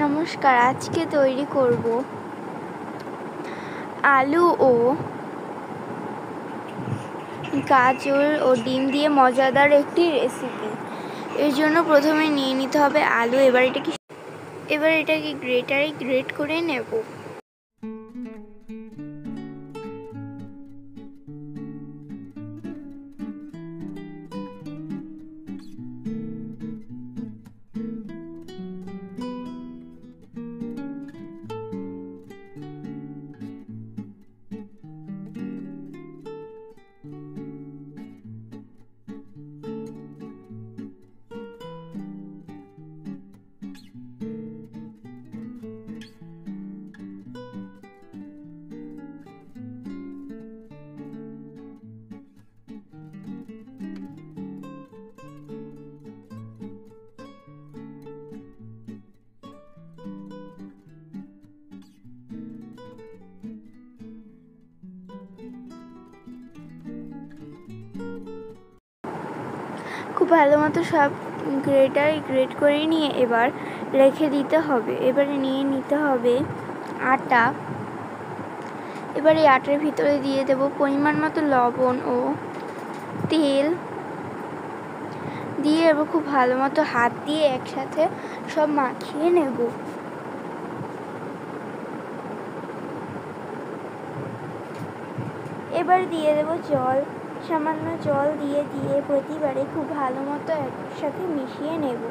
নমস্কার, আজকে তৈরি করব আলু ও গাজর ও ডিম দিয়ে মজাদার একটি রেসিপি। এর জন্য প্রথমে নিয়ে নিতে হবে আলু। এবার এটাকে গ্রেটারে গ্রেট করে নেব। খুব ভালো মতো সব গ্রেটারে গ্রেট করে নিয়ে এবার রেখে দিতে হবে। এবারে নিয়ে নিতে হবে আটা। এবার এই আটার ভিতরে দিয়ে দেব পরিমাণ মতো লবণ ও তেল দিয়ে এবার খুব ভালো মতো হাত দিয়ে একসাথে সব মাখিয়ে নেব। এবার দিয়ে দেব জল। সামান্য জল দিয়ে প্রতিবারে খুব ভালো মতো একসাথে মিশিয়ে নেব।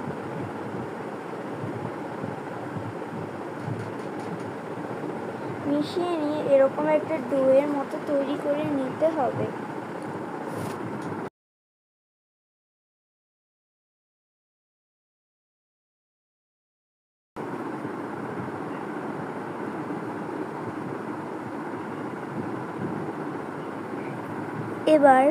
মিশিয়ে নিয়ে এরকম একটা ডোয়ের মতো তৈরি করে নিতে হবে। এবার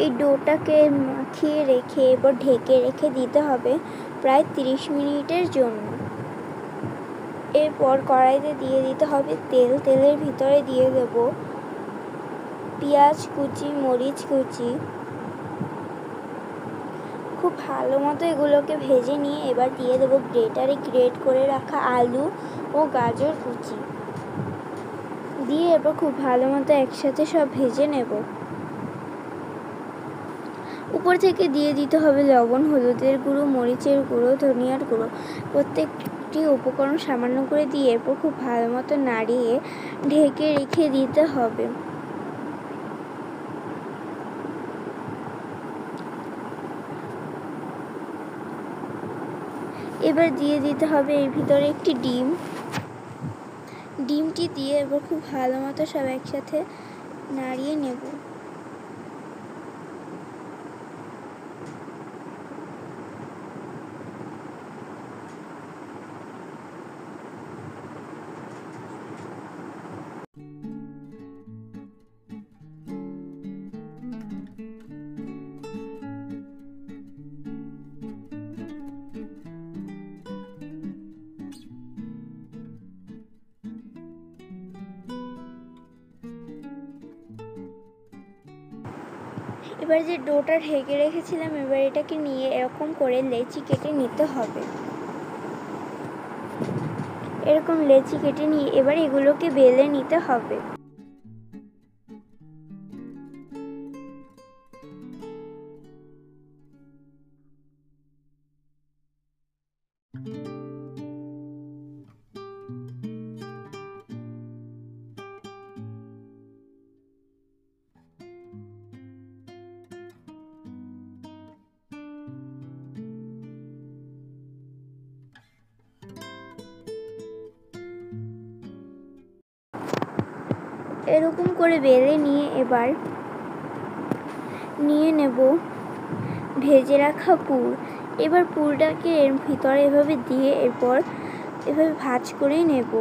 এই ডোটাকে মাখিয়ে রেখে এবার ঢেকে রেখে দিতে হবে প্রায় 30 মিনিটের জন্য। এরপর কড়াইতে দিয়ে দিতে হবে তেল। তেলের ভিতরে দিয়ে দেব পেঁয়াজ কুচি, মরিচ কুচি। খুব ভালো মতো এগুলোকে ভেজে নিয়ে এবার দিয়ে দেব গ্রেটারে গ্রেট করে রাখা আলু ও গাজর কুচি দিয়ে এবার খুব ভালো মতো একসাথে সব ভেজে নেব। উপর থেকে দিয়ে দিতে হবে লবণ, হলুদের গুঁড়ো, মরিচের গুঁড়ো, ধনিয়ার গুঁড়ো। প্রত্যেকটি উপকরণ সামান্য করে দিয়ে এরপর খুব ভালো মতো নাড়িয়ে ঢেকে রেখে দিতে হবে। এবার দিয়ে দিতে হবে এর ভিতরে একটি ডিম। ডিমটি দিয়ে এবার খুব ভালো মতো সব একসাথে নাড়িয়ে নেব। এবার যে ডোটা ঢেকে রেখেছিলাম এবার এটাকে নিয়ে এরকম করে লেচি কেটে নিতে হবে। এরকম লেচি কেটে নিয়ে এবার এগুলোকে বেলে নিতে হবে। এরকম করে বেলে নিয়ে এবার নিয়ে নেব ভেজে রাখা পুর। এবার পুরটাকে এর ভিতরে এভাবে দিয়ে এরপর এভাবে ভাঁজ করে নেব।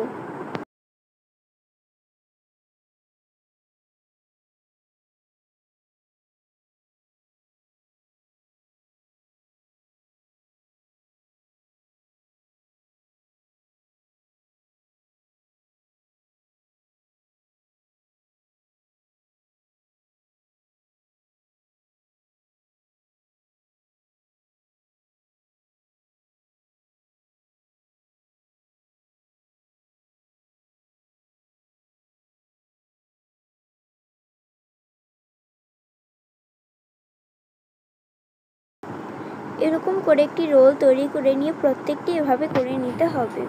এরকম করে একটি রোল তৈরি করে নিয়ে প্রত্যেকটি এভাবে করে নিতে হবে।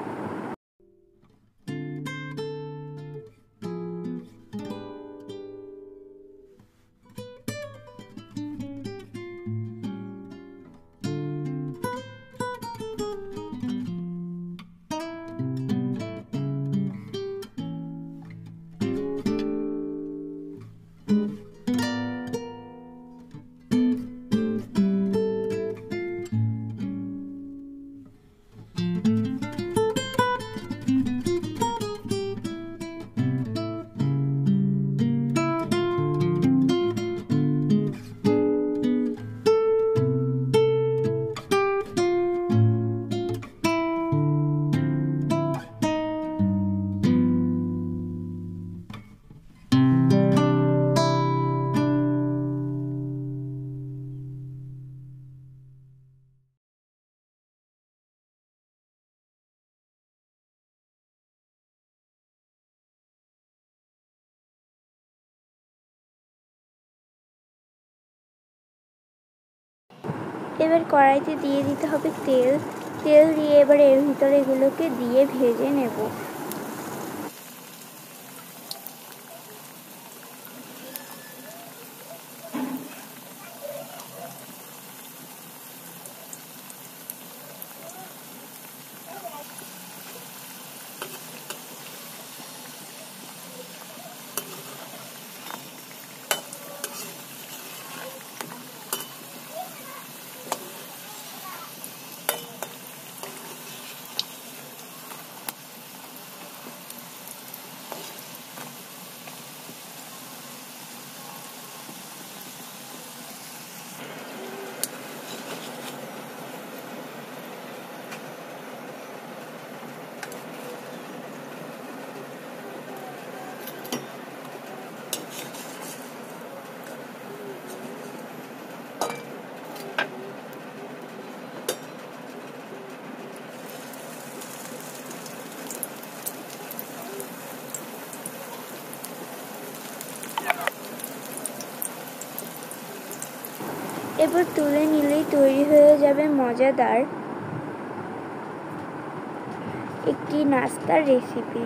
এবার কড়াইতে দিয়ে দিতে হবে তেল। তেল দিয়ে এবার এর ভিতরে এগুলোকে দিয়ে ভেজে নেব। এবার তুলে নিলেই তৈরি হয়ে যাবে মজাদার একটি নাস্তার রেসিপি।